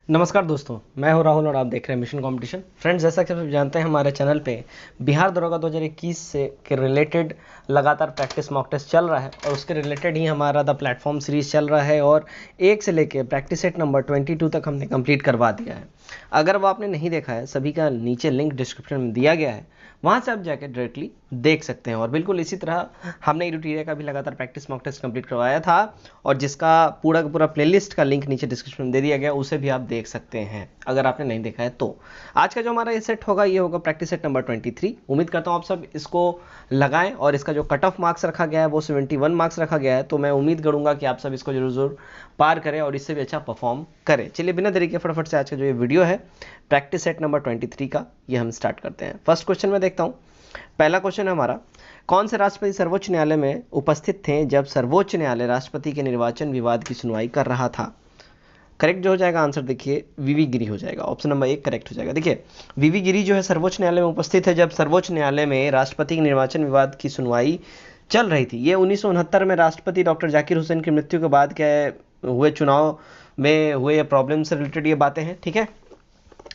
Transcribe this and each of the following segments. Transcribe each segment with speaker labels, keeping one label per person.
Speaker 1: नमस्कार दोस्तों, मैं हूं राहुल और आप देख रहे हैं मिशन कंपटीशन। फ्रेंड्स, जैसा कि आप सब जानते हैं, हमारे चैनल पे बिहार दरोगा 2021 से के रिलेटेड लगातार प्रैक्टिस मॉक टेस्ट चल रहा है और उसके रिलेटेड ही हमारा द प्लेटफॉर्म सीरीज चल रहा है और 1 से लेके प्रैक्टिस सेट नंबर 22 तक हमने कंप्लीट करवा दिया है। अगर वो आपने नहीं देखा है, सभी का नीचे लिंक डिस्क्रिप्शन में दिया गया है, वहाँ से आप जाकर डायरेक्टली देख सकते हैं। और बिल्कुल इसी तरह हमने यूटिलिटी का भी लगातार प्रैक्टिस मॉक टेस्ट कंप्लीट करवाया था और जिसका पूरा का पूरा प्लेलिस्ट का लिंक नीचे डिस्क्रिप्शन में दे दिया गया, उसे भी आप देख सकते हैं अगर आपने नहीं देखा है तो। आज का जो हमारा ये सेट होगा, ये होगा प्रैक्टिस सेट नंबर 23। उम्मीद करता हूँ आप सब इसको लगाएं और इसका जो कट ऑफ मार्क्स रखा गया है वो 71 मार्क्स रखा गया है, तो मैं उम्मीद करूंगा कि आप सब इसको जरूर पार करें और इससे भी अच्छा परफॉर्म करें। चलिए बिना देरी के फटाफट से आज का जो ये वीडियो है प्रैक्टिस सेट नंबर 23 का, ये हम स्टार्ट करते हैं। फर्स्ट क्वेश्चन में देखता हूँ। पहला क्वेश्चन है हमारा, कौन से राष्ट्रपति सर्वोच्च न्यायालय में उपस्थित थे जब सर्वोच्च न्यायालय राष्ट्रपति के निर्वाचन विवाद की सुनवाई कर रहा था? करेक्ट जो हो जाएगा आंसर, देखिए वीवी गिरी हो जाएगा। ऑप्शन नंबर 1 करेक्ट हो जाएगा। देखिए वीवी गिरी जो है सर्वोच्च न्यायालय में उपस्थित है जब सर्वोच्च न्यायालय में राष्ट्रपति के निर्वाचन विवाद की सुनवाई चल रही थी। ये 1969 में राष्ट्रपति डॉक्टर जाकिर हुसैन की मृत्यु के बाद क्या हुए चुनाव में हुए प्रॉब्लम से रिलेटेड ये बातें हैं, ठीक है,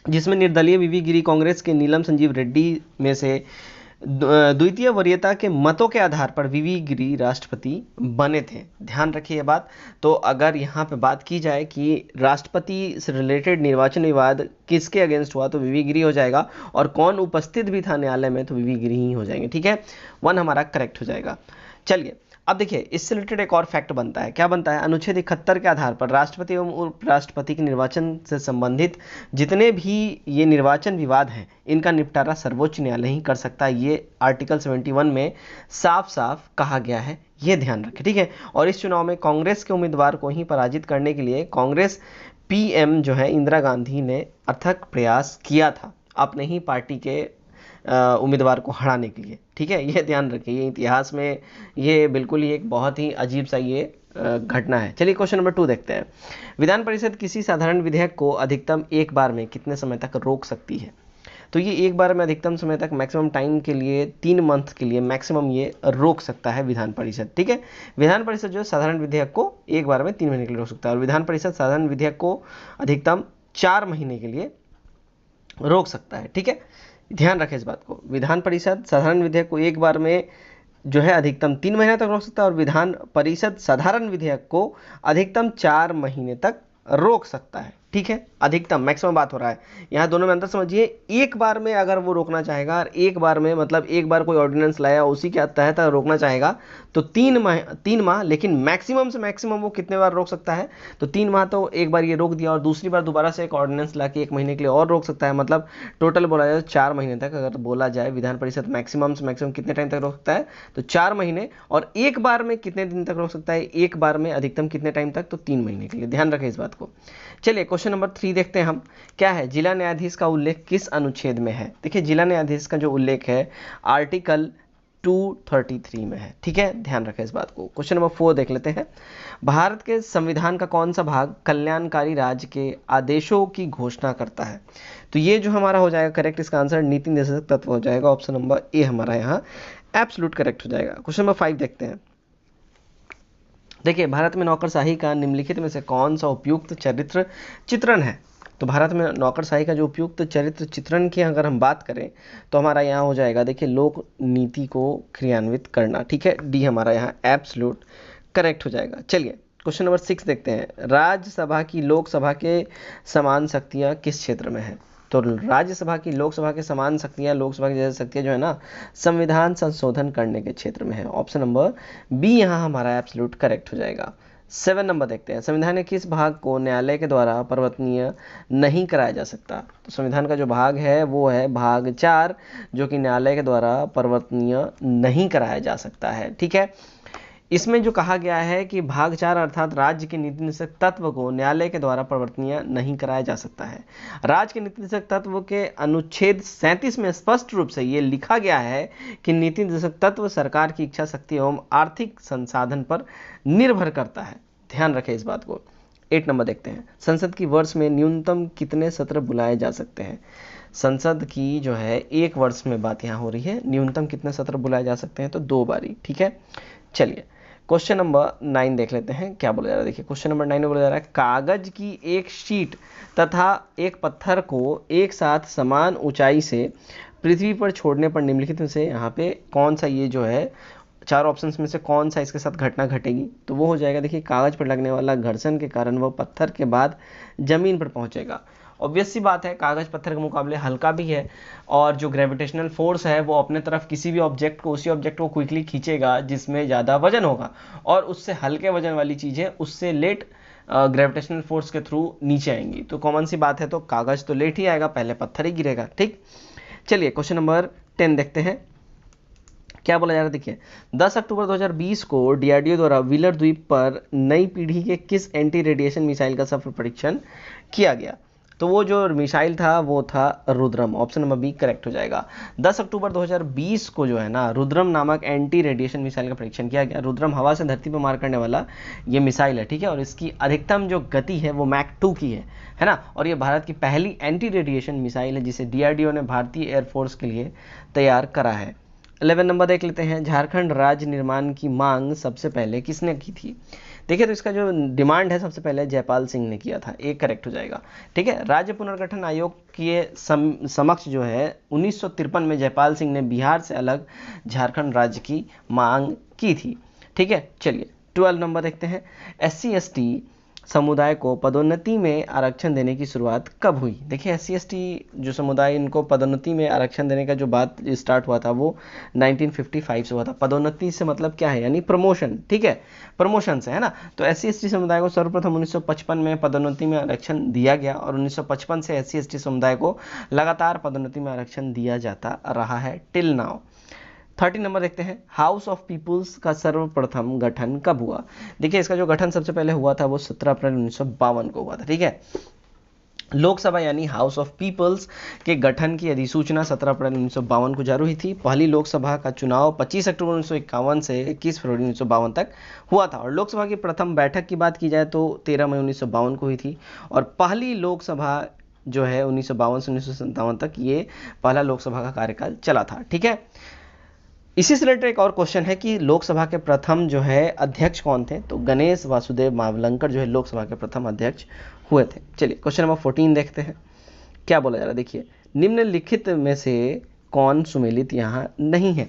Speaker 1: जिसमें निर्दलीय वीवी गिरी कांग्रेस के नीलम संजीव रेड्डी में से द्वितीय वरीयता के मतों के आधार पर वीवी गिरी राष्ट्रपति बने थे। ध्यान रखिए ये बात। तो अगर यहाँ पे बात की जाए कि राष्ट्रपति से रिलेटेड निर्वाचन विवाद किसके अगेंस्ट हुआ तो वीवी गिरी हो जाएगा, और कौन उपस्थित भी था न्यायालय में तो वीवी गिरी ही हो जाएंगे, ठीक है। 1 हमारा करेक्ट हो जाएगा। चलिए अब देखिए इससे रिलेटेड एक और फैक्ट बनता है। क्या बनता है? अनुच्छेद 71 के आधार पर राष्ट्रपति एवं उपराष्ट्रपति के निर्वाचन से संबंधित जितने भी ये निर्वाचन विवाद हैं, इनका निपटारा सर्वोच्च न्यायालय ही कर सकता है। ये आर्टिकल 71 में साफ साफ कहा गया है, ये ध्यान रखें, ठीक है। और इस चुनाव में कांग्रेस के उम्मीदवार को ही पराजित करने के लिए कांग्रेस पीएम जो है इंदिरा गांधी ने अथक प्रयास किया था अपने ही पार्टी के उम्मीदवार को हराने के लिए, ठीक है। ये ध्यान रखिए, ये इतिहास में ये बिल्कुल ही एक बहुत ही अजीब सा ये घटना है। चलिए क्वेश्चन नंबर 2 देखते हैं। विधान परिषद किसी साधारण विधेयक को अधिकतम एक बार में कितने समय तक रोक सकती है? तो ये एक बार में अधिकतम समय तक मैक्सिमम टाइम के लिए 3 मंथ के लिए मैक्सिमम ये रोक सकता है विधान परिषद, ठीक है। विधान परिषद जो है साधारण विधेयक को एक बार में 3 महीने के लिए रोक सकता है और विधान परिषद साधारण विधेयक को अधिकतम 4 महीने के लिए रोक सकता है, ठीक है। ध्यान रखें इस बात को। विधान परिषद साधारण विधेयक को एक बार में जो है अधिकतम 3 महीने तक रोक सकता है और विधान परिषद साधारण विधेयक को अधिकतम 4 महीने तक रोक सकता है, ठीक है। अधिकतम मैक्सिमम बात हो रहा है यहाँ, दोनों में अंतर समझिए। एक बार में अगर वो रोकना चाहेगा, और एक बार में मतलब एक बार कोई ऑर्डिनेंस लाया उसी के तहत रोकना चाहेगा तो 3 माह, लेकिन मैक्सिमम से मैक्सिमम वो कितने बार रोक सकता है? तो 3 माह तो एक बार ये रोक दिया और दूसरी बार दोबारा से एक ऑर्डिनेंस ला के 1 महीने के लिए और रोक सकता है। मतलब टोटल बोला जाए तो 4 महीने तक अगर बोला जाए विधान परिषद मैक्सिमम से मैक्सिमम कितने टाइम तक रोक सकता है तो 4 महीने। और एक बार में कितने दिन तक रोक सकता है? एक बार में अधिकतम कितने टाइम तक? तो 3 महीने के लिए। ध्यान रखें इस बात को। चलिए क्वेश्चन नंबर 3 देखते हैं हम। क्या है? जिला न्यायाधीश का उल्लेख किस अनुच्छेद में है? देखिए जिला न्यायाधीश का जो उल्लेख है आर्टिकल 233 में है, ठीक है। ध्यान रखें इस बात को। क्वेश्चन नंबर 4 देख लेते हैं। भारत के संविधान का कौन सा भाग कल्याणकारी राज्य के आदेशों की घोषणा करता है? तो ये जो हमारा हो जाएगा करेक्ट, इसका आंसर नीति निर्देशक तत्व हो जाएगा। ऑप्शन नंबर ए हमारा यहाँ एब्सोल्यूट करेक्ट हो जाएगा। क्वेश्चन नंबर 5 देखते हैं। देखिए भारत में नौकरशाही का निम्नलिखित में से कौन सा उपयुक्त चरित्र चित्रण है? तो भारत में नौकरशाही का जो उपयुक्त चरित्र चित्रण की अगर हम बात करें तो हमारा यहाँ हो जाएगा, देखिए लोक नीति को क्रियान्वित करना, ठीक है। डी हमारा यहाँ एब्सोल्यूट करेक्ट हो जाएगा। चलिए क्वेश्चन नंबर 6 देखते हैं। राज्यसभा की लोकसभा के समान शक्तियाँ किस क्षेत्र में है? तो राज्यसभा की लोकसभा के समान शक्तियाँ, लोकसभा की जैसे शक्तियाँ जो है ना, संविधान संशोधन करने के क्षेत्र में है। ऑप्शन नंबर बी यहाँ हमारा एब्सोल्यूट करेक्ट हो जाएगा। 7 नंबर देखते हैं। संविधान के किस भाग को न्यायालय के द्वारा परिवर्तनीय नहीं कराया जा सकता? तो संविधान का जो भाग है वो है भाग 4, जो कि न्यायालय के द्वारा परिवर्तनीय नहीं कराया जा सकता है, ठीक है। इसमें जो कहा गया है कि भाग 4 अर्थात राज्य के नीति निर्देशक तत्व को न्यायालय के द्वारा परिवर्तनीय नहीं कराया जा सकता है। राज्य के नीति निर्देशक तत्व के अनुच्छेद 37 में स्पष्ट रूप से ये लिखा गया है कि नीति निर्देशक तत्व सरकार की इच्छा शक्ति एवं आर्थिक संसाधन पर निर्भर करता है। ध्यान रखें इस बात को। 8 नंबर देखते हैं। संसद की वर्ष में न्यूनतम कितने सत्र बुलाए जा सकते हैं? संसद की जो है एक वर्ष में बात यहाँ हो रही है, न्यूनतम कितने सत्र बुलाए जा सकते हैं? तो 2 बारी, ठीक है। चलिए क्वेश्चन नंबर 9 देख लेते हैं क्या बोला जा रहा है। देखिए क्वेश्चन नंबर 9 में बोला जा रहा है कागज की एक शीट तथा एक पत्थर को एक साथ समान ऊंचाई से पृथ्वी पर छोड़ने पर निम्नलिखित में से यहाँ पे कौन सा, ये जो है चार ऑप्शंस में से कौन सा इसके साथ घटना घटेगी, तो वो हो जाएगा देखिए कागज पर लगने वाला घर्षण के कारण वह पत्थर के बाद जमीन पर पहुंचेगा। ऑब्वियस सी बात है, कागज पत्थर के मुकाबले हल्का भी है और जो ग्रेविटेशनल फोर्स है वो अपने तरफ किसी भी ऑब्जेक्ट को, उसी ऑब्जेक्ट को क्विकली खींचेगा जिसमें ज़्यादा वजन होगा, और उससे हल्के वजन वाली चीज़ें उससे लेट ग्रेविटेशनल फोर्स के थ्रू नीचे आएंगी। तो कॉमन सी बात है, तो कागज तो लेट ही आएगा, पहले पत्थर ही गिरेगा। ठीक, चलिए क्वेश्चन नंबर 10 देखते हैं क्या बोला जा रहा है। देखिए 10 अक्टूबर 2020 को डीआरडीओ द्वारा व्हीलर द्वीप पर नई पीढ़ी के किस एंटी रेडिएशन मिसाइल का सफल परीक्षण किया गया, तो वो जो मिसाइल था वो था Rudram. Option number B correct हो जाएगा। 10 अक्टूबर 2020 को जो है ना रुद्रम नामक एंटी रेडिएशन मिसाइल का परीक्षण किया गया। रुद्रम हवा से धरती पर मार करने वाला ये मिसाइल है, ठीक है, और इसकी अधिकतम जो गति है वो मैक 2 की है ना, और ये भारत की पहली एंटी रेडिएशन मिसाइल है जिसे डीआरडीओ ने भारतीय एयरफोर्स के लिए तैयार करा है। 11 नंबर देख लेते हैं, झारखंड राज्य निर्माण की मांग सबसे पहले किसने की थी। देखिए तो इसका जो डिमांड है सबसे पहले जयपाल सिंह ने किया था, एक करेक्ट हो जाएगा। ठीक है, राज्य पुनर्गठन आयोग के समक्ष जो है 1953 में जयपाल सिंह ने बिहार से अलग झारखंड राज्य की मांग की थी। ठीक है, चलिए 12 नंबर देखते हैं, SC/ST समुदाय को पदोन्नति में आरक्षण देने की शुरुआत कब हुई। देखिए SC/ST जो समुदाय, इनको पदोन्नति में आरक्षण देने का जो बात स्टार्ट हुआ था वो 1955 से हुआ था। पदोन्नति से मतलब क्या है, यानी प्रमोशन, ठीक है, प्रमोशन से, है ना। तो SC/ST समुदाय को सर्वप्रथम 1955 में पदोन्नति में आरक्षण दिया गया और 1955 से SC/ST समुदाय को लगातार पदोन्नति में आरक्षण दिया जाता रहा है टिल नाउ। 30 नंबर देखते हैं, हाउस ऑफ पीपुल्स का सर्वप्रथम गठन कब हुआ। देखिए इसका जो गठन सबसे पहले हुआ था वो 17 अप्रैल 1952 को हुआ था। ठीक है, लोकसभा यानी हाउस ऑफ पीपल्स के गठन की अधिसूचना 17 अप्रैल 1952 को जारी हुई थी। पहली लोकसभा का चुनाव 25 अक्टूबर 1951 से 21 फरवरी 1952 तक हुआ था, और लोकसभा की प्रथम बैठक की बात की जाए तो 13 मई 1952 को हुई थी, और पहली लोकसभा जो है 1952 से 1957 तक ये पहला लोकसभा का कार्यकाल चला था। ठीक है, इसी से रिलेटेड एक और क्वेश्चन है कि लोकसभा के प्रथम जो है अध्यक्ष कौन थे, तो गणेश वासुदेव मावलंकर जो है लोकसभा के प्रथम अध्यक्ष हुए थे। चलिए क्वेश्चन नंबर 14 देखते हैं क्या बोला जा रहा है। देखिए निम्नलिखित में से कौन सुमेलित यहाँ नहीं है।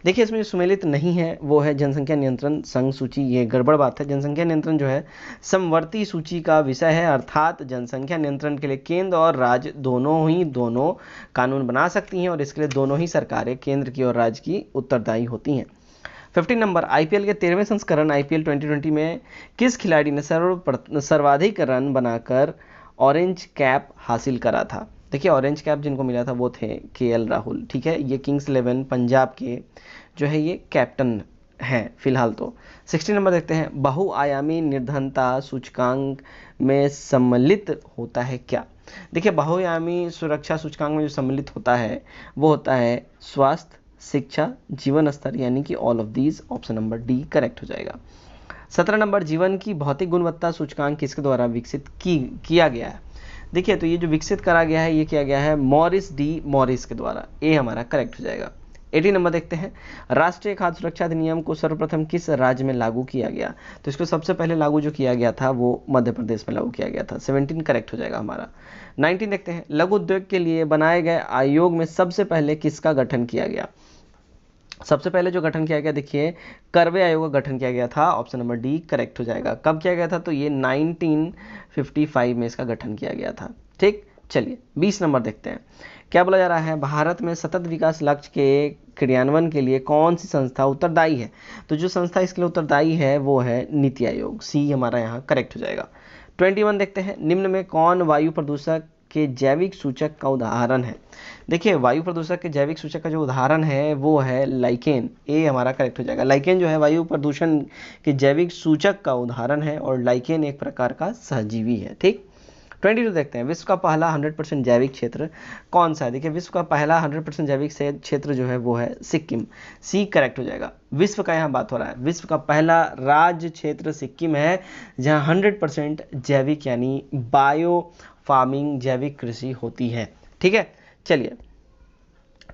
Speaker 1: देखिए इसमें जो सुमेलित नहीं है वो है जनसंख्या नियंत्रण संघ सूची। ये गड़बड़ बात है, जनसंख्या नियंत्रण जो है समवर्ती सूची का विषय है, अर्थात जनसंख्या नियंत्रण के लिए केंद्र और राज्य दोनों कानून बना सकती हैं, और इसके लिए दोनों ही सरकारें केंद्र की और राज्य की उत्तरदायी होती हैं। 15 नंबर, आईपीएल के 13वें संस्करण आईपीएल 2020 में किस खिलाड़ी ने सर्वाधिक रन बनाकर ऑरेंज कैप हासिल करा था। देखिए ऑरेंज कैप जिनको मिला था वो थे केएल राहुल। ठीक है, ये किंग्स 11 पंजाब के जो है ये कैप्टन हैं फिलहाल तो। 16 नंबर देखते हैं, बहुआयामी निर्धनता सूचकांक में सम्मिलित होता है क्या। देखिए बहुआयामी सुरक्षा सूचकांक में जो सम्मिलित होता है वो होता है स्वास्थ्य, शिक्षा, जीवन स्तर, यानी कि all of these. Option number D correct हो जाएगा। 17 नंबर, जीवन की भौतिक गुणवत्ता सूचकांक किसके द्वारा विकसित किया गया है। देखिए तो ये जो विकसित करा गया है ये किया गया है मॉरिस डी मॉरिस के द्वारा, ए हमारा करेक्ट हो जाएगा। 18 नंबर देखते हैं, राष्ट्रीय खाद्य सुरक्षा अधिनियम को सर्वप्रथम किस राज्य में लागू किया गया। तो इसको सबसे पहले लागू जो किया गया था वो मध्य प्रदेश में लागू किया गया था। 17 करेक्ट हो जाएगा हमारा। 19 देखते हैं, लघु उद्योग के लिए बनाए गए आयोग में सबसे पहले किसका गठन किया गया। सबसे पहले जो गठन किया गया, देखिए करवे आयोग का गठन किया गया था। ऑप्शन नंबर डी करेक्ट हो जाएगा। कब किया गया था, तो ये 1955 में इसका गठन किया गया था। ठीक, चलिए 20 नंबर देखते हैं क्या बोला जा रहा है, भारत में सतत विकास लक्ष्य के क्रियान्वयन के लिए कौन सी संस्था उत्तरदायी है। तो जो संस्था इसके लिए उत्तरदायी है वो है नीति आयोग, सी हमारा यहाँ करेक्ट हो जाएगा। 21 देखते हैं, निम्न में कौन वायु प्रदूषक के जैविक सूचक का उदाहरण है। देखिए वायु प्रदूषक के जैविक सूचक का जो उदाहरण है वो है लाइकेन, ए हमारा करेक्ट हो जाएगा। लाइकेन जो है वायु प्रदूषण के जैविक सूचक का उदाहरण है, और लाइकेन एक प्रकार का सहजीवी है। ठीक, 22 देखते हैं, विश्व का पहला 100% जैविक क्षेत्र कौन सा है। देखिए विश्व का पहला 100% जैविक क्षेत्र जो है वो है सिक्किम, सी करेक्ट हो जाएगा। विश्व का यहाँ बात हो रहा है, विश्व का पहला राज्य क्षेत्र सिक्किम है जहाँ 100% जैविक यानी बायो फार्मिंग जैविक कृषि होती है। ठीक है, चलिए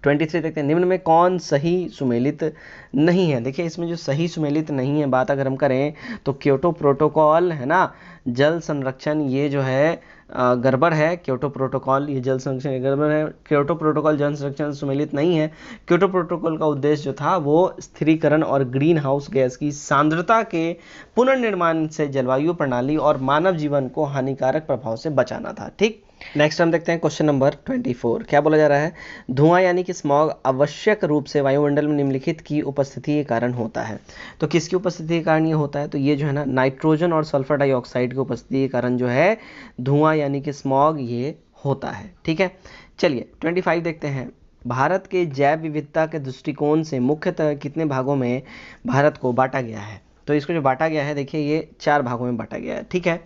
Speaker 1: 23 देखते हैं, निम्न में कौन सही सुमेलित नहीं है। देखिए इसमें जो सही सुमेलित नहीं है बात अगर हम करें तो क्योटो प्रोटोकॉल है ना, जल संरक्षण ये जो है गड़बड़ है। क्योटो प्रोटोकॉल ये जल संरक्षण गड़बड़ है। क्योटो प्रोटोकॉल जल संरक्षण सुमेलित नहीं है। क्योटो प्रोटोकॉल का उद्देश्य जो था वो स्थिरीकरण और ग्रीन हाउस गैस की सांद्रता के पुनर्निर्माण से जलवायु प्रणाली और मानव जीवन को हानिकारक प्रभाव से बचाना था। ठीक, नेक्स्ट हम देखते हैं क्वेश्चन नंबर 24। क्या बोला जा रहा है, धुआं यानी कि स्मॉग आवश्यक रूप से वायुमंडल में निम्नलिखित की उपस्थिति के कारण होता है। तो किसकी उपस्थिति के कारण ये होता है, तो ये जो है ना नाइट्रोजन और सल्फर डाइऑक्साइड की उपस्थिति के कारण जो है धुआं यानी कि स्मॉग ये होता है। ठीक है, चलिए 25 देखते हैं, भारत के जैव विविधता के दृष्टिकोण से मुख्यतः कितने भागों में भारत को बांटा गया है। तो इसको जो बांटा गया है देखिए ये 4 भागों में बांटा गया है। ठीक है,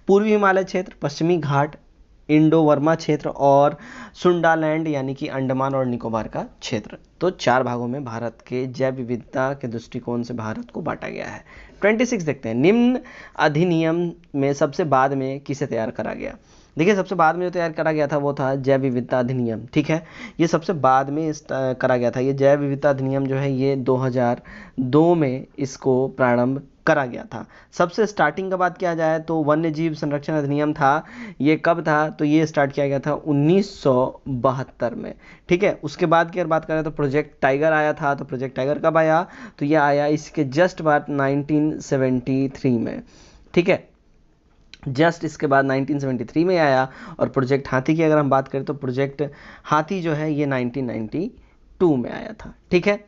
Speaker 1: पूर्वी हिमालय क्षेत्र, पश्चिमी घाट, इंडो वर्मा क्षेत्र और सुंडालैंड यानी कि अंडमान और निकोबार का क्षेत्र। तो 4 भागों में भारत के जैव विविधता के दृष्टिकोण से भारत को बांटा गया है। 26 देखते हैं, निम्न अधिनियम में सबसे बाद में किसे तैयार करा गया। देखिए सबसे बाद में जो तैयार करा गया था वो था जैव विविधता अधिनियम। ठीक है, ये सबसे बाद में करा गया था। ये जैव विविधता अधिनियम जो है ये 2002 में इसको प्रारंभ करा गया था। सबसे स्टार्टिंग का बात किया जाए तो वन्य जीव संरक्षण अधिनियम था। ये कब था, तो ये स्टार्ट किया गया था 1972 में। ठीक है, उसके बाद की अगर बात करें तो प्रोजेक्ट टाइगर आया था। तो प्रोजेक्ट टाइगर कब आया, तो ये आया इसके जस्ट बाद 1973 में। ठीक है, जस्ट इसके बाद 1973 में आया। और प्रोजेक्ट हाथी की अगर हम बात करें तो प्रोजेक्ट हाथी जो है ये 1992 में आया था। ठीक है,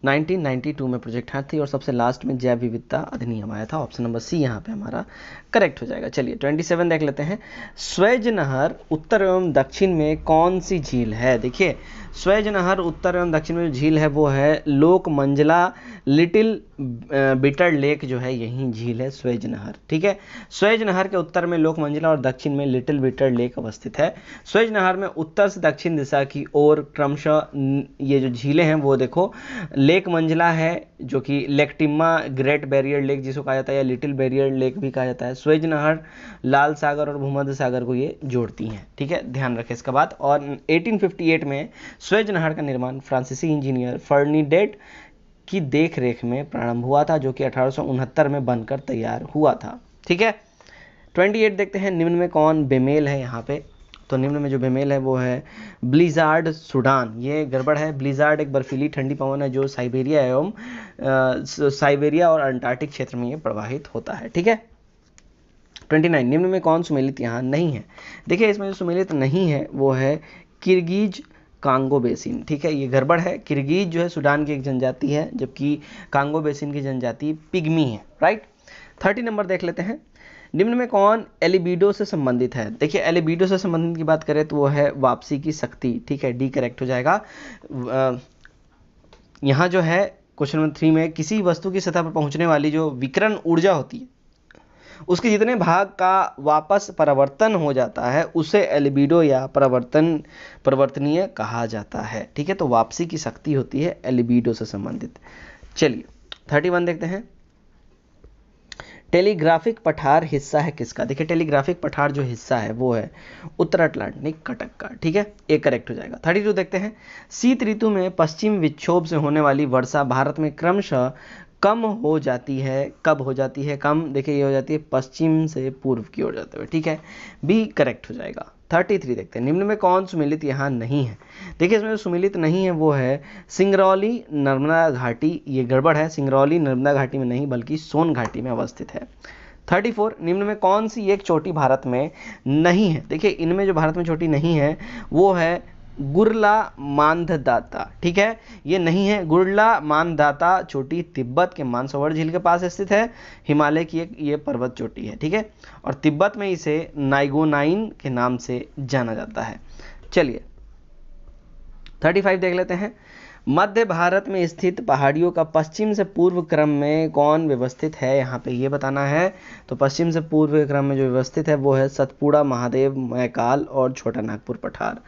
Speaker 1: 1992 में प्रोजेक्ट हाथी और सबसे लास्ट में जैव विविधता अधिनियम आया था। ऑप्शन नंबर सी यहाँ पे हमारा करेक्ट हो जाएगा। चलिए 27 देख लेते हैं, स्वेज नहर उत्तर एवं दक्षिण में कौन सी झील है। देखिए स्वेज नहर उत्तर एवं दक्षिण में जो झील है वो है लोक मंजला लिटिल बिटर लेक जो है यही झील है स्वेज नहर। ठीक है, स्वेज नहर के उत्तर में लोक मंजला और दक्षिण में लिटिल बिटर लेक अवस्थित है। स्वेज नहर में उत्तर से दक्षिण दिशा की ओर क्रमशः ये जो झीलें हैं वो देखो, लेक मंजला है जो कि lake Timma great barrier lake जिसको कहा जाता है या लिटिल बैरियर लेक भी कहा जाता है। स्वेज नहर लाल सागर और भूमध्य सागर को ये जोड़ती हैं। ठीक है, ध्यान रखें इसका बात। और 1858 में स्वेज नहर का निर्माण फ्रांसीसी इंजीनियर फर्निडेट की देख रेख में प्रारंभ हुआ था जो कि 1869 में बनकर तैयार हुआ था। ठीक है, 28 देखते हैं, निम्न में कौन बेमेल है यहाँ पे। तो निम्न में जो बेमेल है वो है ब्लिजार्ड सूडान। ये गड़बड़ है, ब्लिजार्ड एक बर्फीली ठंडी पवन है जो साइबेरिया और अंटार्कटिक क्षेत्र में ये प्रवाहित होता है। ठीक है, 29 निम्न में कौन सुमेलित यहाँ नहीं है। देखिए इसमें जो सुमेलित नहीं है वो है किर्गिज कांगो बेसिन। ठीक है, ये गड़बड़ है। किर्गिज जो है सूडान की एक जनजाति है जबकि कांगो बेसिन की जनजाति पिग्मी है। राइट, 30 नंबर देख लेते हैं, निम्न में कौन एलिबिडो से संबंधित है। देखिए एलिबिडो से संबंधित की बात करें तो वो है वापसी की शक्ति। ठीक है, डी करेक्ट हो जाएगा। यहाँ जो है क्वेश्चन नंबर 3 में किसी वस्तु की सतह पर पहुंचने वाली जो विकिरण ऊर्जा होती है उसके जितने भाग का वापस परावर्तन हो जाता है उसे एलिबिडो या परिवर्तनीय कहा जाता है। ठीक है, तो वापसी की शक्ति होती है एलिबिडो से संबंधित। चलिए 31 देखते हैं, टेलीग्राफिक पठार हिस्सा है किसका। देखिए टेलीग्राफिक पठार जो हिस्सा है वो है उत्तर अटलांटिक कटक का। ठीक है, एक करेक्ट हो जाएगा। 32 देखते हैं, शीत ऋतु में पश्चिम विक्षोभ से होने वाली वर्षा भारत में क्रमशः कम हो जाती है। कब हो जाती है कम, देखिए ये हो जाती है पश्चिम से पूर्व की ओर जाते हुए। ठीक है, बी करेक्ट हो जाएगा। 33 देखते हैं, निम्न में कौन सुमेलित यहाँ नहीं है। देखिए इसमें जो सुमेलित नहीं है वो है सिंगरौली नर्मदा घाटी। ये गड़बड़ है, सिंगरौली नर्मदा घाटी में नहीं बल्कि सोन घाटी में अवस्थित है। 34 निम्न में कौन सी एक चोटी भारत में नहीं है। देखिए इनमें जो भारत में चोटी नहीं है वो है गुरला मानधाता। ठीक है, ये नहीं है। गुरला मानधाता चोटी तिब्बत के मानसरोवर झील के पास स्थित है, हिमालय की एक ये पर्वत चोटी है। ठीक है, और तिब्बत में इसे नाइगोनाइन के नाम से जाना जाता है। चलिए 35 देख लेते हैं, मध्य भारत में स्थित पहाड़ियों का पश्चिम से पूर्व क्रम में कौन व्यवस्थित है, यहाँ पे ये बताना है। तो पश्चिम से पूर्व क्रम में जो व्यवस्थित है वो है सतपुड़ा, महादेव, मैकाल और छोटा नागपुर पठार।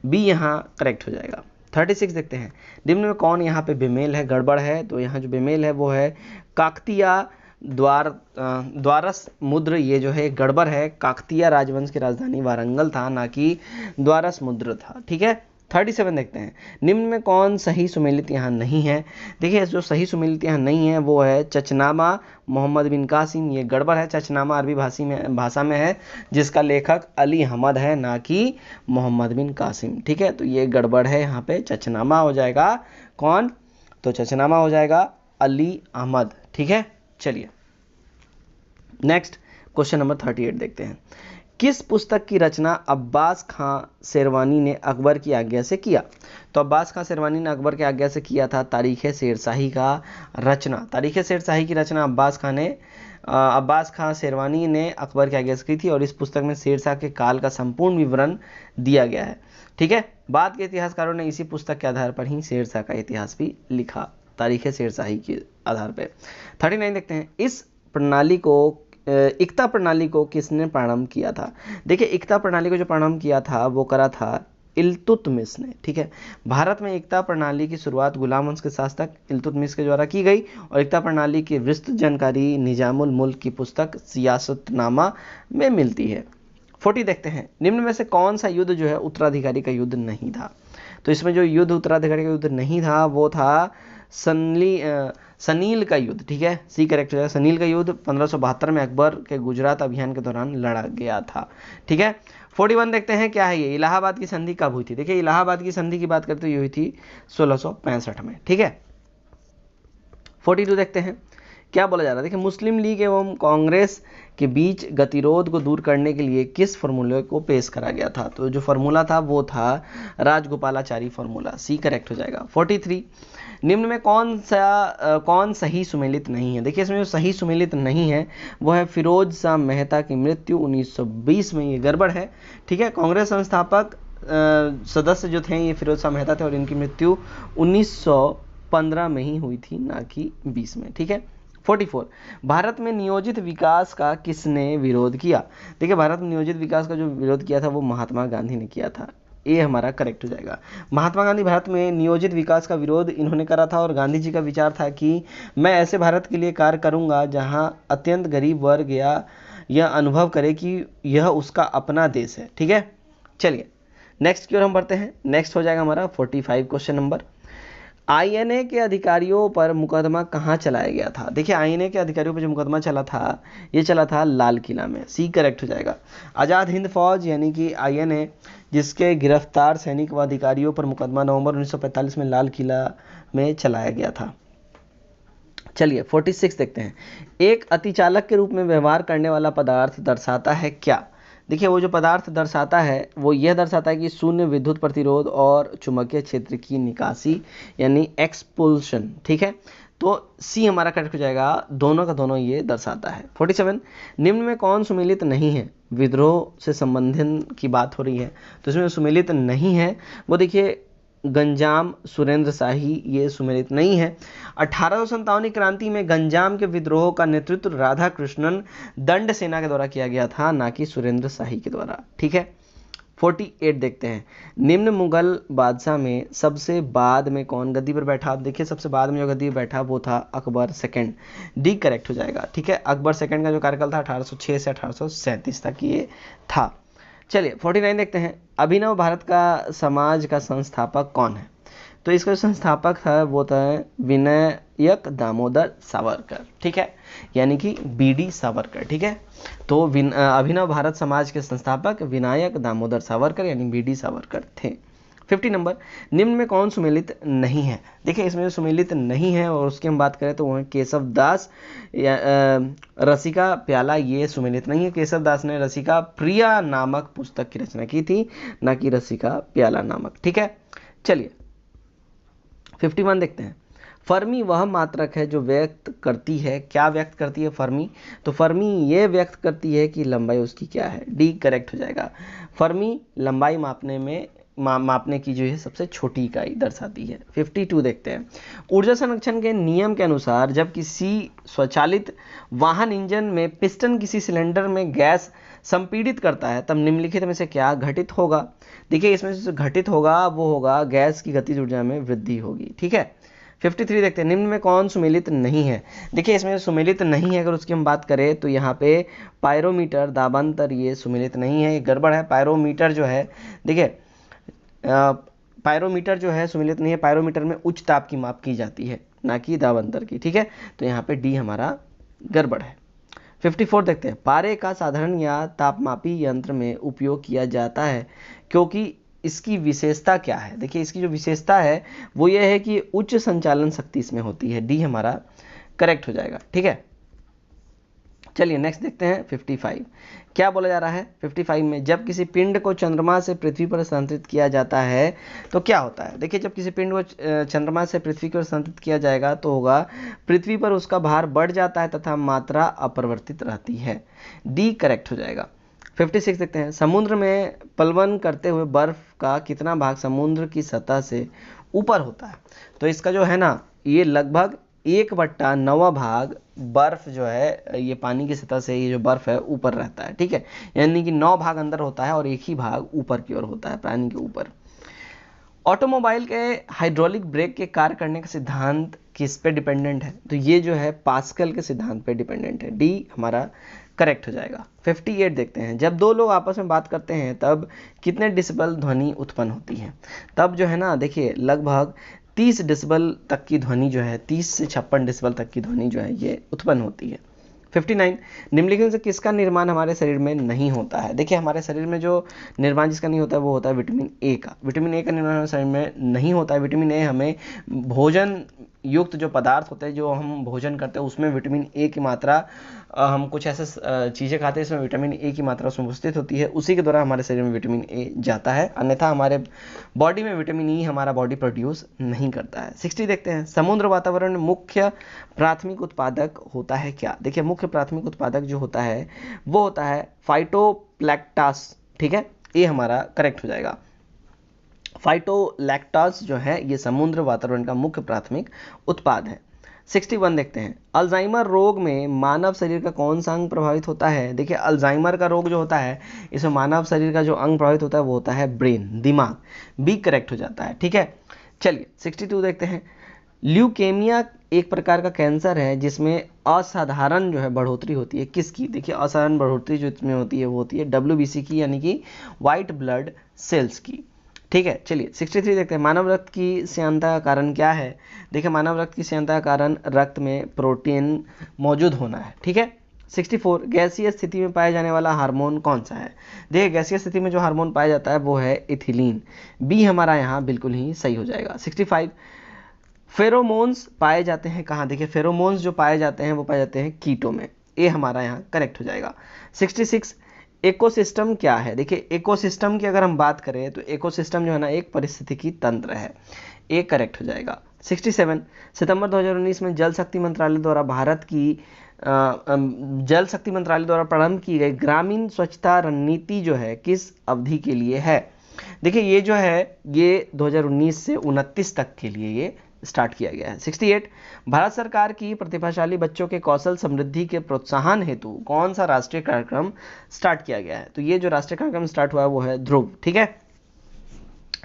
Speaker 1: बी यहाँ करेक्ट हो जाएगा। 36 देखते हैं, निम्न में कौन यहाँ पे बेमेल है, गड़बड़ है। तो यहाँ जो बेमेल है वो है काकतिया द्वारस मुद्र। ये जो है गड़बड़ है, काकतिया राजवंश की राजधानी वारंगल था ना कि द्वारस मुद्र था। ठीक है, 37 देखते हैं, निम्न में कौन सही सुमेलित यहाँ नहीं है। देखिए जो सही सुमेलित यहाँ नहीं है वो है चचनामा मोहम्मद बिन कासिम, ये गड़बड़ है। चचनामा अरबी भाषा में है जिसका लेखक अली अहमद है, ना कि मोहम्मद बिन कासिम। ठीक है, तो ये गड़बड़ है, यहाँ पे चचनामा हो जाएगा कौन, तो चचनामा हो जाएगा अली अहमद। ठीक है, चलिए नेक्स्ट क्वेश्चन नंबर 38 देखते हैं। किस पुस्तक की रचना अब्बास खां शेरवानी ने अकबर की आज्ञा से किया। तो अब्बास खां शेरवानी ने अकबर की आज्ञा से किया था तारीख शेरशाही का रचना। तारीख शेरशाही की रचना अब्बास खां शेरवानी ने अकबर की आज्ञा से की थी और इस पुस्तक में शेरशाह के काल का संपूर्ण विवरण दिया गया है। ठीक है, बाद के इतिहासकारों ने इसी पुस्तक के आधार पर ही शेरशाह का इतिहास भी लिखा, तारीख शेरशाही के आधार पर। 39 देखते हैं, इस प्रणाली को इक्ता प्रणाली को किसने प्रारंभ किया था। देखिए इक्ता प्रणाली को जो प्रारंभ किया था वो करा था इल्तुतमिश ने। ठीक है, भारत में इक्ता प्रणाली की शुरुआत गुलाम वंश के शासक इल्तुतमिश के द्वारा की गई और इक्ता प्रणाली की विस्तृत जानकारी निजामुल मुल्क की पुस्तक सियासतनामा में मिलती है। 40 देखते हैं, निम्न में से कौन सा युद्ध जो है उत्तराधिकारी का युद्ध नहीं था। तो इसमें जो युद्ध उत्तराधिकारी का युद्ध नहीं था वो था सनील का युद्ध। ठीक है, सी करेक्ट हो जाएगा। सनील का युद्ध 1572 में अकबर के गुजरात अभियान के दौरान लड़ा गया था। ठीक है, 41 देखते हैं, क्या है ये, इलाहाबाद की संधि कब हुई थी। देखिए इलाहाबाद की संधि की बात करते हुए हुई थी 1665 में। ठीक है, 42 देखते हैं, क्या बोला जा रहा है। देखिए मुस्लिम लीग एवं कांग्रेस के बीच गतिरोध को दूर करने के लिए किस फार्मूले को पेश करा गया था। तो जो फार्मूला था वो था राजगोपालाचारी फार्मूला, सी करेक्ट हो जाएगा। 43, निम्न में कौन सही सुमेलित नहीं है। देखिए इसमें जो सही सुमेलित नहीं है वो है फिरोज शाह मेहता की मृत्यु 1920 में, ये गड़बड़ है। ठीक है, कांग्रेस संस्थापक सदस्य जो थे ये फिरोज शाह मेहता थे और इनकी मृत्यु 1915 में ही हुई थी, ना कि 20 में। ठीक है, 44, भारत में नियोजित विकास का किसने विरोध किया। देखिए भारत में नियोजित विकास का जो विरोध किया था वो महात्मा गांधी ने किया था, ये हमारा करेक्ट हो जाएगा। महात्मा गांधी भारत में नियोजित विकास का विरोध इन्होंने करा था और गांधी जी का विचार था कि मैं ऐसे भारत के लिए कार्य करूंगा जहां अत्यंत गरीब वर्ग यह अनुभव करे कि यह उसका अपना देश है। ठीक है, चलिए नेक्स्ट की ओर हम बढ़ते हैं। नेक्स्ट हो जाएगा हमारा 45 क्वेश्चन नंबर, आईएनए के अधिकारियों पर मुकदमा कहाँ चलाया गया था। देखिए आईएनए के अधिकारियों पर जो मुकदमा चला था ये चला था लाल किला में, सी करेक्ट हो जाएगा। आज़ाद हिंद फौज यानी कि आईएनए जिसके गिरफ्तार सैनिक व अधिकारियों पर मुकदमा नवंबर 1945 में लाल किला में चलाया गया था। चलिए 46 देखते हैं, एक अतिचालक के रूप में व्यवहार करने वाला पदार्थ दर्शाता है क्या। देखिए वो जो पदार्थ दर्शाता है वो यह दर्शाता है कि शून्य विद्युत प्रतिरोध और चुंबकीय क्षेत्र की निकासी यानी एक्सपल्शन। ठीक है, तो सी हमारा करेक्ट हो जाएगा, दोनों का दोनों ये दर्शाता है। 47, निम्न में कौन सुमेलित नहीं है। विद्रोह से संबंधित की बात हो रही है तो इसमें सुमेलित नहीं है वो देखिए गंजाम सुरेंद्र शाही, ये सुमेलित नहीं है। 1857 की क्रांति में गंजाम के विद्रोह का नेतृत्व राधा कृष्णन दंड सेना के द्वारा किया गया था, ना कि सुरेंद्र शाही के द्वारा। ठीक है, 48 देखते हैं, निम्न मुगल बादशाह में सबसे बाद में कौन गद्दी पर बैठा। आप देखिए सबसे बाद में जो गद्दी पर बैठा वो था अकबर सेकंड, डी करेक्ट हो जाएगा। ठीक है, अकबर सेकंड का जो कार्यकाल था 1806 से 1837 तक ये था। चलिए 49 देखते हैं, अभिनव भारत का समाज का संस्थापक कौन है। तो इसका जो संस्थापक है वो था विनायक दामोदर सावरकर। ठीक है, यानी कि बीडी सावरकर। ठीक है, तो अभिनव भारत समाज के संस्थापक विनायक दामोदर सावरकर यानी बीडी सावरकर थे। 50 नंबर, निम्न में कौन सुमेलित नहीं है। देखिए इसमें जो सुमेलित नहीं है और उसकी हम बात करें तो वो है केशव दास रसिका प्याला, ये सुमेलित नहीं है। केशव दास ने रसिका प्रिया नामक पुस्तक की रचना की थी, ना कि रसिका प्याला नामक। ठीक है, चलिए 51 देखते हैं, फर्मी वह मात्रक है जो व्यक्त करती है, क्या व्यक्त करती है फर्मी। तो फर्मी ये व्यक्त करती है कि लंबाई उसकी क्या है, डी करेक्ट हो जाएगा। फर्मी लंबाई मापने की जो है सबसे छोटी इकाई दर्शाती है। 52 देखते हैं, ऊर्जा संरक्षण के नियम के अनुसार जब किसी स्वचालित वाहन इंजन में पिस्टन किसी सिलेंडर में गैस संपीड़ित करता है तब निम्नलिखित में से क्या घटित होगा। देखिए इसमें से घटित होगा वो होगा गैस की गतिज ऊर्जा में वृद्धि होगी। ठीक है, 53 देखते हैं, निम्न में कौन सुमेलित नहीं है। देखिए इसमें सुमेलित नहीं है अगर उसकी हम बात करें तो यहाँ पे पायरोमीटर दाबांतर ये सुमेलित नहीं है, ये गड़बड़ है। पायरोमीटर जो है देखिए पायरोमीटर जो है सुमेलित नहीं है, पायरोमीटर में उच्च ताप की माप की जाती है, ना कि दाब अंतर की, ठीक है। तो यहाँ पे डी हमारा गड़बड़ है। 54 देखते हैं, पारे का साधारण या तापमापी यंत्र में उपयोग किया जाता है क्योंकि इसकी विशेषता क्या है। देखिए इसकी जो विशेषता है वो ये है कि उच्च संचालन शक्ति इसमें होती है, डी हमारा करेक्ट हो जाएगा, ठीक है। चलिए नेक्स्ट देखते हैं 55, क्या बोला जा रहा है 55 में, जब किसी पिंड को चंद्रमा से पृथ्वी पर स्थानांतरित किया जाता है तो क्या होता है। देखिए जब किसी पिंड को चंद्रमा से पृथ्वी पर स्थानांतरित किया जाएगा तो होगा पृथ्वी पर उसका भार बढ़ जाता है तथा मात्रा अपरिवर्तित रहती है, डी करेक्ट हो जाएगा। 56 देखते हैं, समुद्र में पलवन करते हुए बर्फ का कितना भाग समुद्र की सतह से ऊपर होता है। तो इसका जो है ना ये लगभग 1/9 भाग बर्फ जो है ये पानी की सतह से ये जो बर्फ है ऊपर रहता है, ठीक है। यानी कि 9 भाग अंदर होता है और एक ही भाग ऊपर की ओर होता है पानी के ऊपर। ऑटोमोबाइल के हाइड्रोलिक ब्रेक के कार्य करने का सिद्धांत किस पे डिपेंडेंट है। तो ये जो है पास्कल के सिद्धांत पे डिपेंडेंट है, डी हमारा करेक्ट हो जाएगा। 58 देखते हैं, जब दो लोग आपस में बात करते हैं तब कितने डिसिबल ध्वनि उत्पन्न होती है। तब जो है ना देखिए लगभग 30 डिसिबल तक की ध्वनि जो है 30 से 56 डिसिबल तक की ध्वनि जो है ये उत्पन्न होती है। 59, निम्नलिखित से किसका निर्माण हमारे शरीर में नहीं होता है। देखिए हमारे शरीर में जो निर्माण जिसका नहीं होता है वो होता है विटामिन ए का। विटामिन ए का निर्माण हमारे शरीर में नहीं होता है। विटामिन ए हमें भोजन युक्त जो पदार्थ होते हैं जो हम भोजन करते हैं उसमें विटामिन ए की मात्रा हम कुछ ऐसे चीज़ें खाते हैं इसमें विटामिन ए की मात्रा उसमें उपस्थित होती है, उसी के द्वारा हमारे शरीर में विटामिन ए जाता है, अन्यथा हमारे बॉडी में विटामिन ई हमारा बॉडी प्रोड्यूस नहीं करता है। 60 देखते हैं, समुद्र वातावरण में मुख्य प्राथमिक उत्पादक होता है क्या। देखिए मुख्य प्राथमिक उत्पादक जो होता है वो होता है फाइटोप्लैंक्टस, ठीक है, ये हमारा करेक्ट हो जाएगा। फाइटोलैक्टास जो है ये समुद्र वातावरण का मुख्य प्राथमिक उत्पाद है। 61 देखते हैं, अल्जाइमर रोग में मानव शरीर का कौन सा अंग प्रभावित होता है। देखिए अल्जाइमर का रोग जो होता है इसमें मानव शरीर का जो अंग प्रभावित होता है वो होता है ब्रेन, दिमाग, बी करेक्ट हो जाता है, ठीक है। चलिए 62 देखते हैं, ल्यूकेमिया एक प्रकार का कैंसर है जिसमें असाधारण जो है बढ़ोतरी होती है किसकी। देखिए असाधारण बढ़ोतरी जो इसमें होती है वो होती है WBC की, यानी कि वाइट ब्लड सेल्स की, ठीक है। चलिए 63 देखते हैं, मानव रक्त की श्यानता का कारण क्या है। देखिए मानव रक्त की श्यानता का कारण रक्त में प्रोटीन मौजूद होना है, ठीक है। 64, गैसीय स्थिति में पाया जाने वाला हार्मोन कौन सा है। देखिए गैसीय स्थिति में जो हार्मोन पाया जाता है वो है इथिलीन, बी हमारा यहाँ बिल्कुल ही सही हो जाएगा। 65, फेरोमोन्स पाए जाते हैं कहाँ। देखिए फेरोमोन्स जो पाए जाते हैं वो पाए जाते हैं कीटों में, ये हमारा यहाँ करेक्ट हो जाएगा। 66, इकोसिस्टम क्या है। देखिए इकोसिस्टम की अगर हम बात करें तो इकोसिस्टम जो है ना एक पारिस्थितिकी तंत्र है, ये करेक्ट हो जाएगा। 67, सितंबर 2019 में जल शक्ति मंत्रालय द्वारा जल शक्ति मंत्रालय द्वारा प्रारंभ की गई ग्रामीण स्वच्छता रणनीति जो है किस अवधि के लिए है। देखिए ये जो है ये 2019 से 29 तक के लिए ये स्टार्ट किया गया है। 68, भारत सरकार की प्रतिभाशाली बच्चों के कौशल समृद्धि के प्रोत्साहन हेतु कौन सा राष्ट्रीय कार्यक्रम स्टार्ट किया गया है। तो ये जो राष्ट्रीय कार्यक्रम स्टार्ट हुआ है वो है ध्रुव, ठीक है,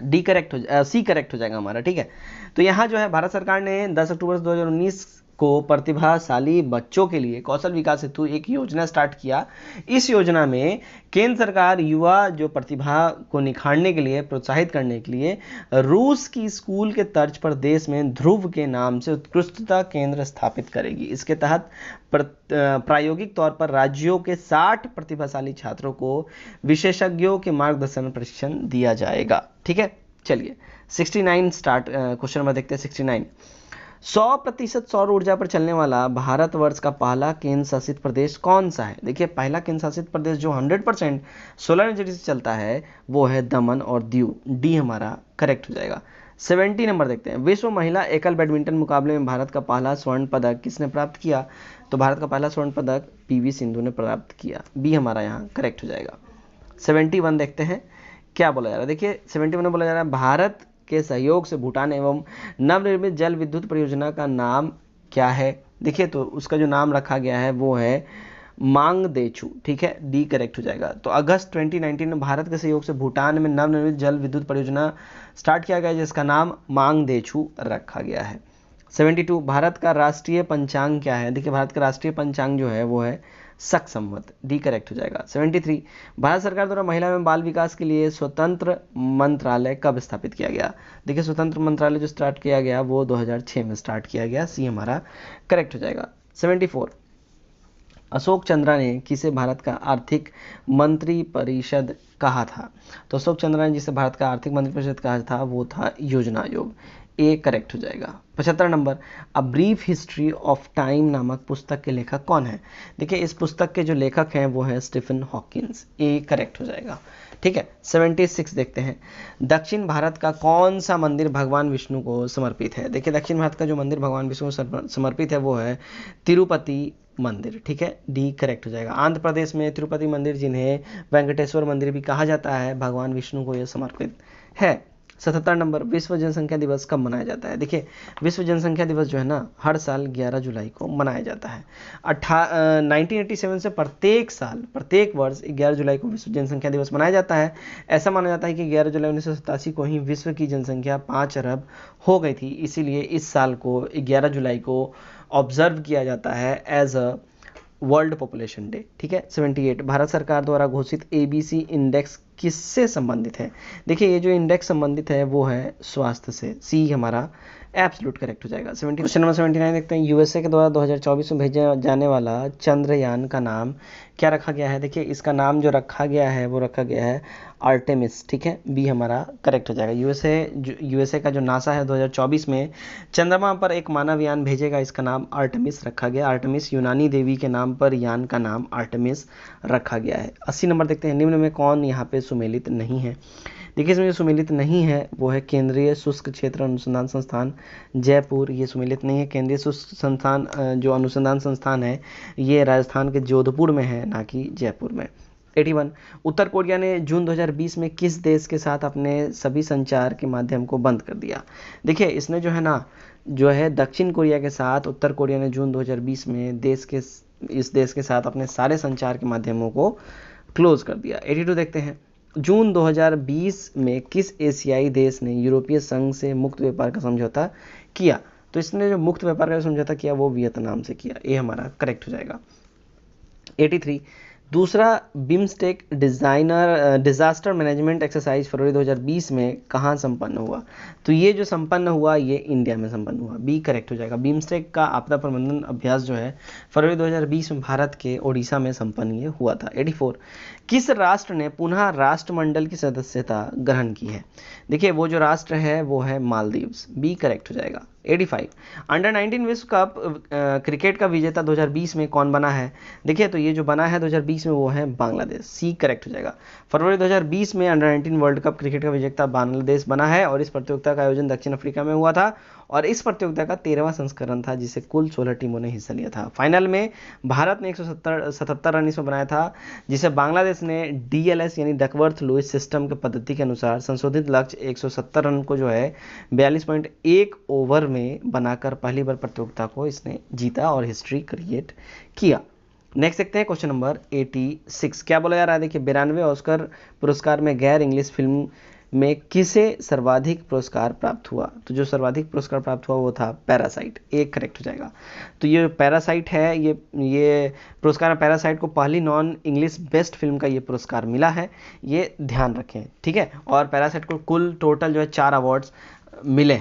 Speaker 1: डी करेक्ट सी करेक्ट हो जाएगा हमारा, ठीक है। तो यहाँ जो है भारत सरकार ने 10 अक्टूबर 2019 को प्रतिभाशाली बच्चों के लिए कौशल विकास हेतु एक योजना स्टार्ट किया। इस योजना में केंद्र सरकार युवा जो प्रतिभा को निखारने के लिए प्रोत्साहित करने के लिए रूस की स्कूल के तर्ज पर देश में ध्रुव के नाम से उत्कृष्टता केंद्र स्थापित करेगी। इसके तहत प्रायोगिक तौर पर राज्यों के 60 प्रतिभाशाली छात्रों को विशेषज्ञों के मार्गदर्शन प्रशिक्षण दिया जाएगा, ठीक है। चलिए 69 स्टार्ट क्वेश्चन नंबर देखते हैं। 69, 100% सौर ऊर्जा पर चलने वाला भारतवर्ष का पहला केंद्र शासित प्रदेश कौन सा है। देखिए पहला केंद्र शासित प्रदेश जो 100% सोलर एनर्जी से चलता है वो है दमन और दीव, डी हमारा करेक्ट हो जाएगा। 70 नंबर देखते हैं, विश्व महिला एकल बैडमिंटन मुकाबले में भारत का पहला स्वर्ण पदक किसने प्राप्त किया। तो भारत का पहला स्वर्ण पदक PV सिंधु ने प्राप्त किया, बी हमारा यहाँ करेक्ट हो जाएगा। 71 देखते हैं क्या बोला जा रहा है। देखिए 71 में बोला जा रहा है, भारत के सहयोग से भूटान एवं नवनिर्मित जल विद्युत परियोजना का नाम क्या है। देखिए तो उसका जो नाम रखा गया है वो है मांगदेछू, ठीक है, डी करेक्ट हो जाएगा। तो अगस्त 2019 में भारत के सहयोग से भूटान में नवनिर्मित जल विद्युत परियोजना स्टार्ट किया गया जिसका नाम मांगदेछू रखा गया है। 72, भारत का राष्ट्रीय पंचांग क्या है। देखिए भारत का राष्ट्रीय पंचांग जो है वो है सक्षम मत, डी करेक्ट हो जाएगा। 73 भारत सरकार द्वारा महिला एवं बाल विकास के लिए स्वतंत्र मंत्रालय कब स्थापित किया गया? देखिए स्वतंत्र मंत्रालय जो स्टार्ट किया गया वो 2006 में स्टार्ट किया गया, सी हमारा करेक्ट हो जाएगा। 74 अशोक चंद्रा ने किसे भारत का आर्थिक मंत्री परिषद कहा था? तो अशोक चंद्रा ने जिसे भारत का आर्थिक मंत्री परिषद कहा था वो था योजना आयोग, ए करेक्ट हो जाएगा। 75 number a brief history of time नामक पुस्तक के लेखक कौन है? देखिए इस पुस्तक के जो लेखक हैं वो हैं स्टीफन हॉकिंस, ए करेक्ट हो जाएगा। ठीक है, 76 देखते हैं। दक्षिण भारत का कौन सा मंदिर भगवान विष्णु को समर्पित है? देखिए दक्षिण भारत का जो मंदिर भगवान विष्णु को समर्पित है वो है तिरुपति मंदिर, ठीक है, डी करेक्ट हो जाएगा। आंध्र प्रदेश में तिरुपति मंदिर जिन्हें वेंकटेश्वर मंदिर भी कहा जाता है, भगवान विष्णु को यह समर्पित है। 77 नंबर विश्व जनसंख्या दिवस कब मनाया जाता है? देखिए विश्व जनसंख्या दिवस जो है ना हर साल 11 जुलाई को मनाया जाता है। 1987 से प्रत्येक वर्ष 11 जुलाई को विश्व जनसंख्या दिवस मनाया जाता है। ऐसा माना जाता है कि 11 जुलाई 1987 को ही विश्व की जनसंख्या 5 अरब हो गई थी, इसीलिए इस साल को 11 जुलाई को ऑब्जर्व किया जाता है as a world population day. ठीक है, 78 भारत सरकार द्वारा घोषित एबीसी इंडेक्स किससे संबंधित है? देखिए ये जो इंडेक्स संबंधित है वो है स्वास्थ्य से, सी हमारा एब्सोल्यूट करेक्ट हो जाएगा। क्वेश्चन नंबर 79 देखते हैं। यूएसए के द्वारा 2024 में भेजा जाने वाला चंद्रयान का नाम क्या रखा गया है? देखिए इसका नाम जो रखा गया है वो रखा गया है आर्टेमिस, ठीक है, बी हमारा करेक्ट हो जाएगा। यूएसए का जो नासा है 2024 में चंद्रमा पर एक मानव यान भेजेगा, इसका नाम आर्टेमिस रखा गया। आर्टेमिस यूनानी देवी के नाम पर यान का नाम आर्टेमिस रखा गया है। 80 नंबर देखते हैं। निम्न में कौन यहाँ पे सुमेलित नहीं है? देखिए इसमें जो सुमेलित नहीं है वो है केंद्रीय शुष्क क्षेत्र अनुसंधान संस्थान जयपुर, ये सुमेलित नहीं है। केंद्रीय शुष्क संस्थान जो अनुसंधान संस्थान है ये राजस्थान के जोधपुर में है, ना कि जयपुर में। 81 उत्तर कोरिया ने जून 2020 में किस देश के साथ अपने सभी संचार के माध्यम को बंद कर दिया? देखिए इसने जो है ना जो है दक्षिण कोरिया के साथ उत्तर कोरिया ने जून 2020 में इस देश के साथ अपने सारे संचार के माध्यमों को क्लोज कर दिया। 82 देखते हैं। जून 2020 में किस एशियाई देश ने यूरोपीय संघ से मुक्त व्यापार का समझौता किया? तो इसने जो मुक्त व्यापार का समझौता किया वो वियतनाम से किया, ये हमारा करेक्ट हो जाएगा। 83 दूसरा बिम्स्टेक डिजास्टर मैनेजमेंट एक्सरसाइज फरवरी 2020 में कहाँ संपन्न हुआ? तो ये जो संपन्न हुआ ये इंडिया में संपन्न हुआ, बी करेक्ट हो जाएगा। बिम्स्टेक का आपदा प्रबंधन अभ्यास जो है फरवरी 2020 में भारत के ओडिशा में संपन्न ये हुआ था। 84 किस राष्ट्र ने पुनः राष्ट्रमंडल की सदस्यता ग्रहण की है? देखिए वो जो राष्ट्र है वो है मालदीव्स, बी करेक्ट हो जाएगा। 85 अंडर 19 विश्व कप क्रिकेट का विजेता 2020 में कौन बना है? देखिए तो ये जो बना है 2020 में वो है बांग्लादेश, सी करेक्ट हो जाएगा। फरवरी 2020 में अंडर 19 वर्ल्ड कप क्रिकेट का विजेता बांग्लादेश बना है और इस प्रतियोगिता का आयोजन दक्षिण अफ्रीका में हुआ था और इस प्रतियोगिता का 13वां संस्करण था जिसे कुल 16 टीमों ने हिस्सा लिया था। फाइनल में भारत ने 177 रन इसमें बनाया था जिसे बांग्लादेश ने डीएलएस यानी डकवर्थ लुईस सिस्टम के पद्धति के अनुसार संशोधित लक्ष्य 170 रन को जो है 42.1 ओवर में बनाकर पहली बार प्रतियोगिता को इसने जीता और हिस्ट्री क्रिएट किया। नेक्स्ट देखते हैं क्वेश्चन नंबर 86। क्या बोला जा रहा है? देखिए 92वें ऑस्कर पुरस्कार में गैर इंग्लिश फिल्म में किसे सर्वाधिक पुरस्कार प्राप्त हुआ? तो जो सर्वाधिक पुरस्कार प्राप्त हुआ वो था पैरासाइट, एक करेक्ट हो जाएगा। तो ये पैरासाइट है, ये पुरस्कार पैरासाइट को पहली नॉन इंग्लिश बेस्ट फिल्म का ये पुरस्कार मिला है, ये ध्यान रखें, ठीक है। और पैरासाइट को कुल टोटल जो है 4 अवार्ड्स मिले।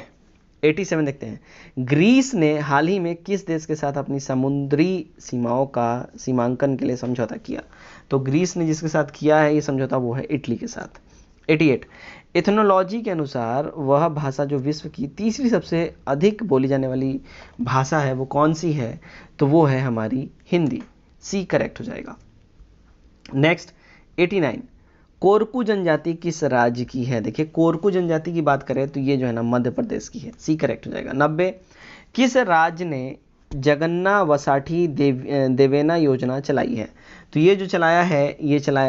Speaker 1: 87 देखते हैं। ग्रीस ने हाल ही में किस देश के साथ अपनी समुद्री सीमाओं का सीमांकन के लिए समझौता किया? तो ग्रीस ने जिसके साथ किया है ये समझौता वो है इटली के साथ। 88 एथनोलॉजी के अनुसार वह भाषा जो विश्व की तीसरी सबसे अधिक बोली जाने वाली भाषा है वो कौन सी है? तो वो है हमारी हिंदी, सी करेक्ट हो जाएगा। नेक्स्ट 89 कोरकू जनजाति किस राज्य की है? देखिए कोरकू जनजाति की बात करें तो ये जो है ना मध्य प्रदेश की है, सी करेक्ट हो जाएगा। 90 किस राज्य ने जगन्ना वसाठी देवेना योजना चलाई है? तो ये जो चलाया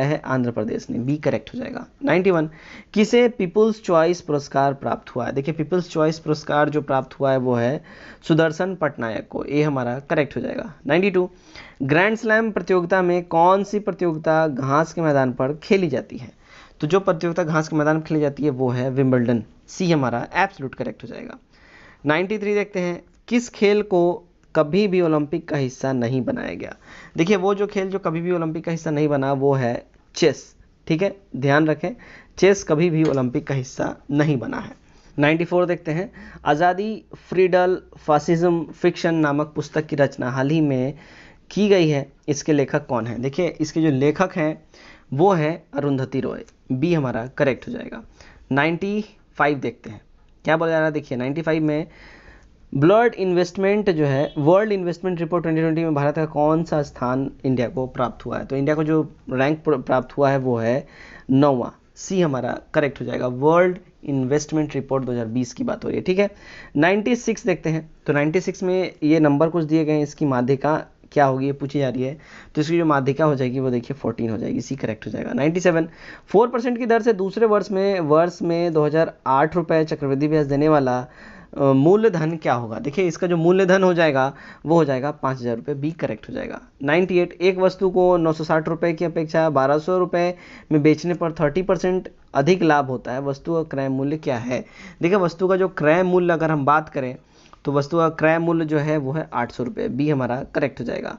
Speaker 1: है आंध्र प्रदेश ने, बी करेक्ट हो जाएगा। 91 किसे पीपुल्स चॉइस पुरस्कार प्राप्त हुआ है? देखिए पीपुल्स चॉइस पुरस्कार जो प्राप्त हुआ है वो है सुदर्शन पटनायक को, ये हमारा करेक्ट हो जाएगा। 92 ग्रैंड स्लैम प्रतियोगिता में कौन सी प्रतियोगिता घास के मैदान पर खेली जाती है? तो जो प्रतियोगिता घास के मैदान पर खेली जाती है वो है विंबलडन, सी हमारा एब्सोल्यूट करेक्ट हो जाएगा। 93 देखते हैं। किस खेल को कभी भी ओलंपिक का हिस्सा नहीं बनाया गया। देखिए वो जो खेल जो कभी भी ओलंपिक का हिस्सा नहीं बना वो है चेस। ठीक है, ध्यान रखें, चेस कभी भी ओलंपिक का हिस्सा नहीं बना है। 94 देखते हैं, आज़ादी, फ्रीडल, फासिज्म, फिक्शन नामक पुस्तक की रचना हाल ही में की गई है, इसके लेखक कौन है? देखिए इसके जो लेखक हैं वो है अरुंधति रॉय, बी हमारा करेक्ट हो जाएगा। 95 देखते हैं, क्या बोला जा रहा है? देखिए 95 में वर्ल्ड इन्वेस्टमेंट जो है, वर्ल्ड इन्वेस्टमेंट रिपोर्ट 2020 में भारत का कौन सा स्थान इंडिया को प्राप्त हुआ है? तो इंडिया को जो रैंक प्राप्त हुआ है वो है 9वां, सी हमारा करेक्ट हो जाएगा। वर्ल्ड इन्वेस्टमेंट रिपोर्ट 2020 की बात हो रही है। ठीक है, 96 देखते हैं, तो 96 में ये नंबर कुछ दिए गए हैं, इसकी माध्यिका क्या होगी ये पूछी जा रही है, तो इसकी जो माध्यिका हो जाएगी वो देखिए 14 हो जाएगी, सी करेक्ट हो जाएगा। 97 4% की दर से दूसरे वर्ष में 2008 रुपये चक्रवृद्धि ब्याज देने वाला मूलधन क्या होगा? देखिए इसका जो मूलधन हो जाएगा वो हो जाएगा 5000 रुपये, बी करेक्ट हो जाएगा। 98 एक वस्तु को 960 रुपये की अपेक्षा 1200 रुपये में बेचने पर 30% अधिक लाभ होता है, वस्तु का क्रय मूल्य क्या है? देखिए वस्तु का जो क्रय मूल्य अगर हम बात करें तो वस्तु का क्रय मूल्य जो है वो है 800 रुपये, बी हमारा करेक्ट हो जाएगा।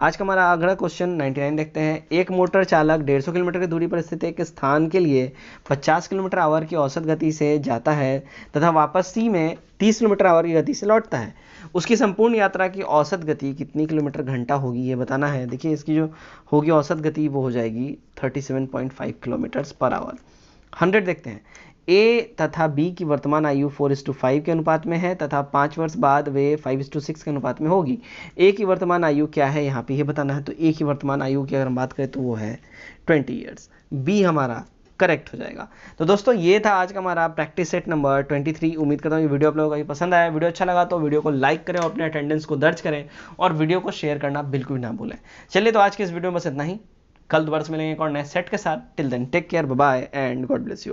Speaker 1: आज का हमारा अगला क्वेश्चन 99 देखते हैं, एक मोटर चालक 150 किलोमीटर की दूरी पर स्थित एक स्थान के लिए 50 किलोमीटर आवर की औसत गति से जाता है तथा वापसी में 30 किलोमीटर आवर की गति से लौटता है, उसकी संपूर्ण यात्रा की औसत गति कितनी किलोमीटर घंटा होगी ये बताना है। देखिए इसकी जो होगी औसत गति वो हो जाएगी 37.5 किलोमीटर पर आवर। 100 देखते हैं, ए तथा बी की वर्तमान आयु 4:5 के अनुपात में है तथा 5 वर्ष बाद वे 5:6 के अनुपात में होगी। ए की वर्तमान आयु क्या है यहाँ पे ये बताना है, तो ए की वर्तमान आयु की अगर हम बात करें तो वो है 20 ईयर्स, बी हमारा करेक्ट हो जाएगा। तो दोस्तों ये था आज का हमारा प्रैक्टिस सेट नंबर 23। उम्मीद करता हूँ ये वीडियो आप लोगों को पसंद आया। वीडियो अच्छा लगा तो वीडियो को लाइक करें और अपने अटेंडेंस को दर्ज करें और वीडियो को शेयर करना बिल्कुल ना भूलें। चलिए तो आज के इस वीडियो में बस इतना ही, कल दोबारा से मिलेंगे एक और नए सेट के साथ। Till then take care, bye bye and God bless you all.